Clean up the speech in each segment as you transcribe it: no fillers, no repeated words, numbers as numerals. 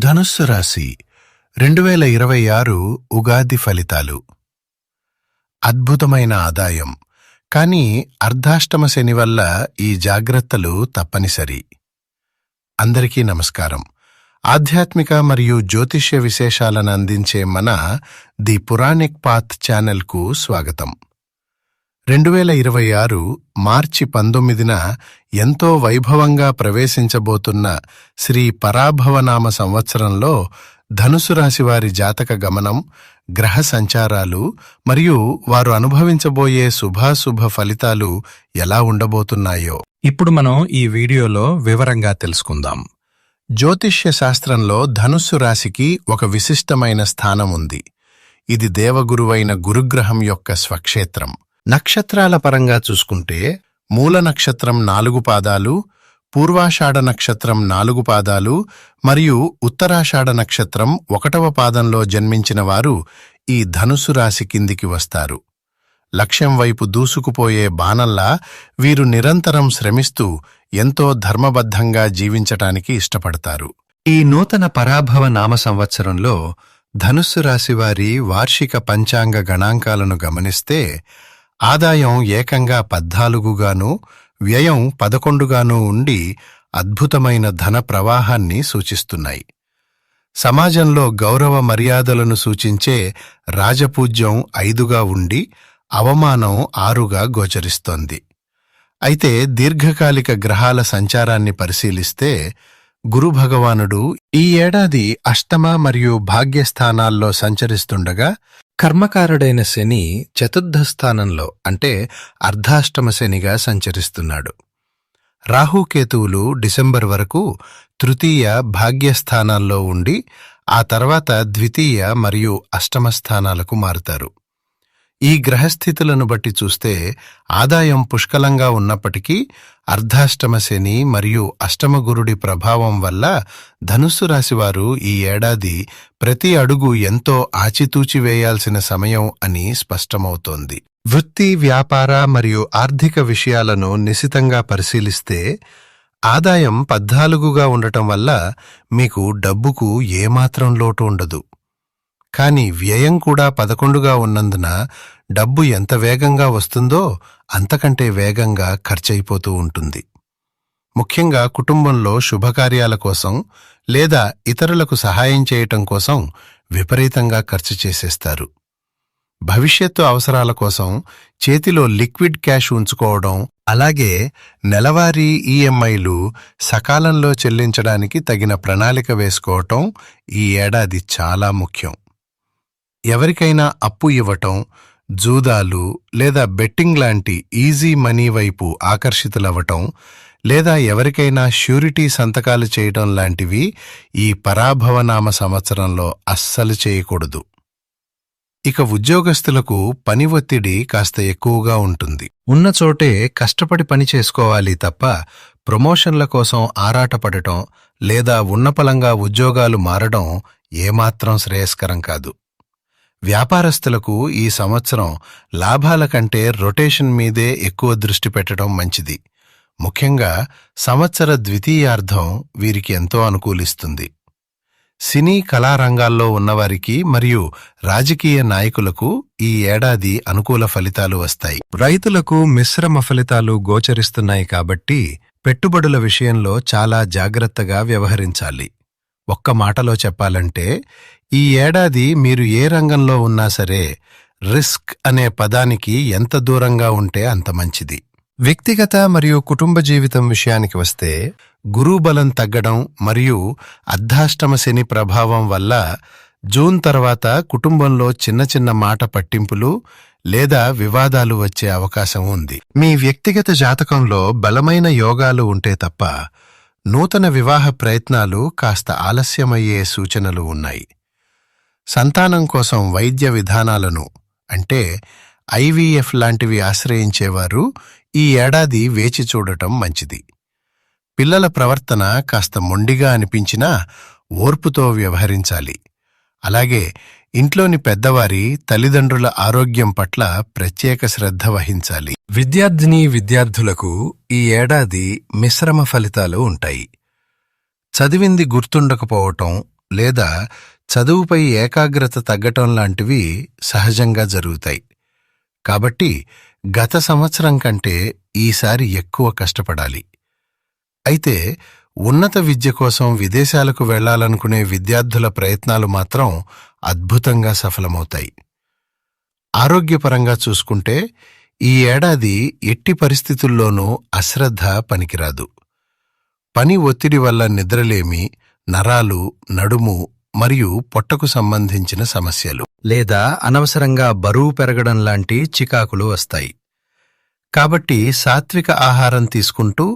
ధనుస్సు రాశి 2026 ఉగాది ఫలితాలు. అద్భుతమైన ఆదాయం, కానీ అర్ధాష్టమ శని వల్ల ఈ జాగ్రత్తలు తప్పనిసరి. అందరికీ నమస్కారం. ఆధ్యాత్మిక మరియు జ్యోతిష్య విశేషాలను అందించే మన ది పురాణిక్ పాత్ ఛానల్కు స్వాగతం. 2026 మార్చి 19న ఎంతో వైభవంగా ప్రవేశించబోతున్న శ్రీ పరాభవనామ సంవత్సరంలో ధనుసు రాశివారి జాతక గమనం, గ్రహ సంచారాలు మరియు వారు అనుభవించబోయే శుభాశుభ ఫలితాలు ఎలా ఉండబోతున్నాయో ఇప్పుడు మనం ఈ వీడియోలో వివరంగా తెలుసుకుందాం. జ్యోతిష్య శాస్త్రంలో ధనుస్సు రాశికి ఒక విశిష్టమైన స్థానం ఉంది. ఇది దేవగురువైన గురుగ్రహం యొక్క స్వక్షేత్రం. నక్షత్రాల పరంగా చూసుకుంటే మూల నక్షత్రం 4 పాదాలు, పూర్వాషాఢ నక్షత్రం 4 పాదాలు మరియు ఉత్తరాషాఢ నక్షత్రం 1వ పాదంలో జన్మించిన వారు ఈ ధనుసు రాశి కిందికి వస్తారు. లక్ష్యం వైపు దూసుకుపోయే బాణంలా వీరు నిరంతరం శ్రమిస్తూ ఎంతో ధర్మబద్ధంగా జీవించటానికి ఇష్టపడతారు. ఈ నూతన పరాభవ నామ సంవత్సరంలో ధనుస్సు రాశివారి వార్షిక పంచాంగ గణాంకాలను గమనిస్తే ఆదాయం ఏకంగా 14గాను, వ్యయం 11గాను ఉండి అద్భుతమైన ధన ప్రవాహాన్ని సూచిస్తున్నాయి. సమాజంలో గౌరవ మర్యాదలను సూచించే రాజపూజ్యం 5గా ఉండి అవమానం 6గా గోచరిస్తోంది. అయితే దీర్ఘకాలిక గ్రహాల సంచారాన్ని పరిశీలిస్తే గురుభగవానుడు ఈ ఏడాది అష్టమ మరియు భాగ్యస్థానాల్లో సంచరిస్తుండగా కర్మకారుడైన శని చతుర్థ స్థానంలో అంటే అర్ధాష్టమ శనిగా సంచరిస్తున్నాడు. రాహుకేతువులు డిసెంబర్ వరకు తృతీయ భాగ్యస్థానాల్లో ఉండి ఆ తర్వాత ద్వితీయ మరియు అష్టమ స్థానాలకు మారుతారు. ఈ గ్రహస్థితులను బట్టి చూస్తే ఆదాయం పుష్కలంగా ఉన్నప్పటికీ అర్ధాష్టమ శని మరియు అష్టమ గురుడి ప్రభావం వల్ల ధనుస్సు రాశివారు ఈ ఏడాది ప్రతి అడుగు ఎంతో ఆచితూచి వేయాల్సిన సమయం అని స్పష్టమవుతోంది. వృత్తి, వ్యాపార మరియు ఆర్థిక విషయాలను నిశితంగా పరిశీలిస్తే ఆదాయం 14గా ఉండటం వల్ల మీకు డబ్బుకు ఏమాత్రం లోటు ఉండదు. కానీ వ్యయం కూడా 11గా ఉన్నందున డబ్బు ఎంత వేగంగా వస్తుందో అంతకంటే వేగంగా ఖర్చయిపోతూ ఉంటుంది. ముఖ్యంగా కుటుంబంలో శుభకార్యాల కోసం లేదా ఇతరులకు సహాయం చేయటం కోసం విపరీతంగా ఖర్చు చేసేస్తారు. భవిష్యత్తు అవసరాల కోసం చేతిలో లిక్విడ్ క్యాష్ ఉంచుకోవడం, అలాగే నెలవారీ ఈఎంఐలు సకాలంలో చెల్లించడానికి తగిన ప్రణాళిక వేసుకోవటం ఈ ఏడాది చాలా ముఖ్యం. ఎవరికైనా అప్పు ఇవ్వటం, జూదాలు లేదా బెట్టింగ్ లాంటి ఈజీ మనీ వైపు ఆకర్షితులవ్వటం లేదా ఎవరికైనా ష్యూరిటీ సంతకాలు చేయటం లాంటివి ఈ పరాభవనామ సంవత్సరంలో అస్సలు చేయకూడదు. ఇక ఉద్యోగస్తులకు పని ఒత్తిడి కాస్త ఎక్కువగా ఉంటుంది. ఉన్న చోటే కష్టపడి పని చేసుకోవాలి తప్ప ప్రమోషన్ల కోసం ఆరాటపడటం లేదా ఉన్నపలంగా ఉద్యోగాలు మారడం ఏమాత్రం శ్రేయస్కరం కాదు. వ్యాపారస్తులకు ఈ సంవత్సరం లాభాల కంటే రొటేషన్ మీదే ఎక్కువ దృష్టి పెట్టడం మంచిది. ముఖ్యంగా సంవత్సర ద్వితీయార్ధం వీరికి ఎంతో అనుకూలిస్తుంది. సినీ కళారంగాల్లో ఉన్నవారికి మరియు రాజకీయ నాయకులకు ఈ ఏడాది అనుకూల ఫలితాలు వస్తాయి. రైతులకు మిశ్రమ ఫలితాలు గోచరిస్తున్నాయి కాబట్టి పెట్టుబడుల విషయంలో చాలా జాగ్రత్తగా వ్యవహరించాలి. ఒక్క మాటలో చెప్పాలంటే ఈ ఏడాది మీరు ఏ రంగంలో ఉన్నా సరే రిస్క్ అనే పదానికి ఎంత దూరంగా ఉంటే అంత మంచిది. వ్యక్తిగత మరియు కుటుంబ జీవితం విషయానికి వస్తే గురుబలం తగ్గడం మరియు అర్ధాష్టమ శని ప్రభావం వల్ల జూన్ తర్వాత కుటుంబంలో చిన్న చిన్న మాట పట్టింపులు లేదా వివాదాలు వచ్చే అవకాశం ఉంది. మీ వ్యక్తిగత జాతకంలో బలమైన యోగాలు ఉంటే తప్ప నూతన వివాహ ప్రయత్నాలు కాస్త ఆలస్యమయ్యే సూచనలు ఉన్నాయి. సంతానం కోసం వైద్య విధానాలను అంటే ఐవీఎఫ్ లాంటివి ఆశ్రయించేవారు ఈ ఏడాది వేచి చూడటం మంచిది. పిల్లల ప్రవర్తన కాస్త మొండిగా అనిపించినా ఓర్పుతో వ్యవహరించాలి. అలాగే ఇంట్లోని పెద్దవారి తల్లిదండ్రుల ఆరోగ్యం పట్ల ప్రత్యేక శ్రద్ధ వహించాలి. విద్యార్థులకు ఈ ఏడాది మిశ్రమ ఫలితాలు ఉంటాయి. చదివింది గుర్తుండకపోవటం, లేదా చదువుపై ఏకాగ్రత తగ్గటం లాంటివి సహజంగా జరుగుతాయి. కాబట్టి గత సంవత్సరం కంటే ఈసారి ఎక్కువ కష్టపడాలి. అయితే ఉన్నత విద్య కోసం విదేశాలకు వెళ్లాలనుకునే విద్యార్థుల ప్రయత్నాలు మాత్రం అద్భుతంగా సఫలమవుతాయి. ఆరోగ్యపరంగా చూసుకుంటే ఈ ఏడాది ఎట్టి పరిస్థితుల్లోనూ అశ్రద్ధ పనికిరాదు. పని ఒత్తిడి వల్ల నిద్రలేమి, నరాలు, నడుము మరియు పొట్టకు సంబంధించిన సమస్యలు లేదా అనవసరంగా బరువు పెరగడం లాంటి చికాకులు వస్తాయి. కాబట్టి సాత్విక ఆహారం తీసుకుంటూ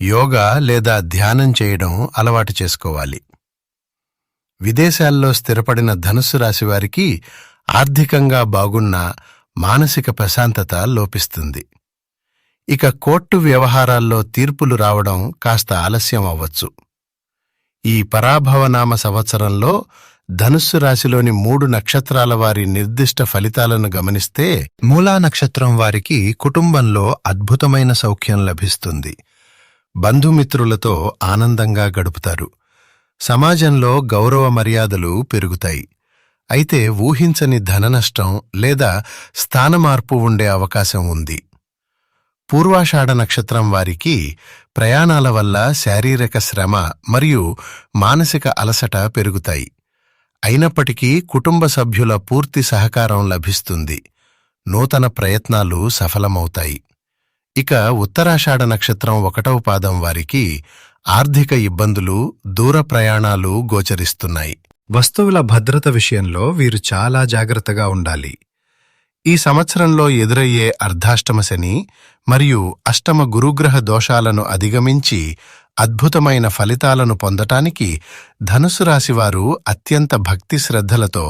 యోగా లేదా ధ్యానం చేయడం అలవాటు చేసుకోవాలి. విదేశాల్లో స్థిరపడిన ధనుస్సు రాశివారికి ఆర్థికంగా బాగున్నా మానసిక ప్రశాంతత లోపిస్తుంది. ఇక కోర్టు వ్యవహారాల్లో తీర్పులు రావడం కాస్త ఆలస్యం అవ్వచ్చు. ఈ పరాభవనామ సంవత్సరంలో ధనుస్సు రాశిలోని 3 నక్షత్రాల వారి నిర్దిష్ట ఫలితాలను గమనిస్తే మూలా నక్షత్రం వారికి కుటుంబంలో అద్భుతమైన సౌఖ్యం లభిస్తుంది. బంధుమిత్రులతో ఆనందంగా గడుపుతారు. సమాజంలో గౌరవ మర్యాదలు పెరుగుతాయి. అయితే ఊహించని ధననష్టం లేదా స్థానమార్పు ఉండే అవకాశం ఉంది. పూర్వాషాఢ నక్షత్రం వారికి ప్రయాణాల వల్ల శారీరక శ్రమ మరియు మానసిక అలసట పెరుగుతాయి. అయినప్పటికీ కుటుంబ సభ్యుల పూర్తి సహకారం లభిస్తుంది. నూతన ప్రయత్నాలు సఫలమవుతాయి. ఇక ఉత్తరాషాఢ నక్షత్రం 1వ పాదం వారికి ఆర్థిక ఇబ్బందులు, దూర ప్రయాణాలు గోచరిస్తున్నాయి. వస్తువుల భద్రత విషయంలో వీరు చాలా జాగ్రత్తగా ఉండాలి. ఈ సంవత్సరంలో ఎదురయ్యే అర్ధాష్టమ శని మరియు అష్టమ గురుగ్రహ దోషాలను అధిగమించి అద్భుతమైన ఫలితాలను పొందటానికి ధనుసు రాశివారు అత్యంత భక్తి శ్రద్ధలతో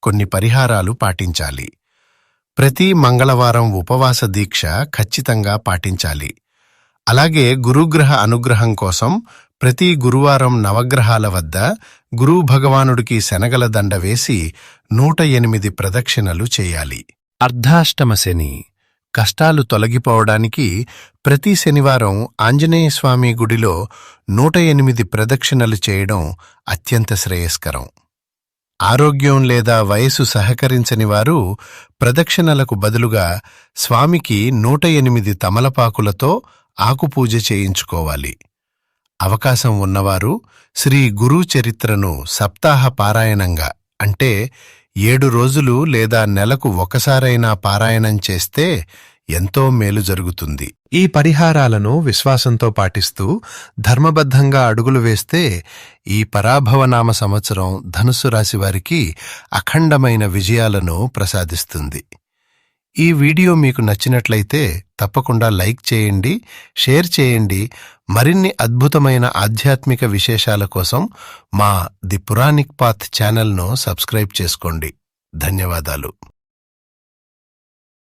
కొన్ని పరిహారాలు పాటించాలి. ప్రతి మంగళవారం ఉపవాస దీక్ష ఖచ్చితంగా పాటించాలి. అలాగే గురుగ్రహ అనుగ్రహం కోసం ప్రతి గురువారం నవగ్రహాల వద్ద గురు భగవానుడికి శనగల దండ వేసి 108 ప్రదక్షిణలు చేయాలి. అర్ధాష్టమ శని కష్టాలు తొలగిపోవడానికి ప్రతి శనివారం ఆంజనేయస్వామి గుడిలో 108 ప్రదక్షిణలు చేయడం అత్యంత శ్రేయస్కరం. ఆరోగ్యం లేదా వయసు సహకరించని వారు ప్రదక్షిణలకు బదులుగా స్వామికి 108 తమలపాకులతో ఆకుపూజ చేయించుకోవాలి. అవకాశం ఉన్నవారు శ్రీ గురు చరిత్రను సప్తాహ పారాయణంగా అంటే 7 రోజులు లేదా నెలకు ఒకసారైనా పారాయణం చేస్తే ఎంతో మేలు జరుగుతుంది. ఈ పరిహారాలను విశ్వాసంతో పాటిస్తూ ధర్మబద్ధంగా అడుగులు వేస్తే ఈ పరాభవనామ సంవత్సరం ధనుస్సు రాశివారికి అఖండమైన విజయాలను ప్రసాదిస్తుంది. ఈ వీడియో మీకు నచ్చినట్లయితే తప్పకుండా లైక్ చేయండి, షేర్ చేయండి. మరిన్ని అద్భుతమైన ఆధ్యాత్మిక విశేషాల కోసం మా ది పురాణిక్ పాత్ ఛానల్ను సబ్స్క్రైబ్ చేసుకోండి. ధన్యవాదాలు.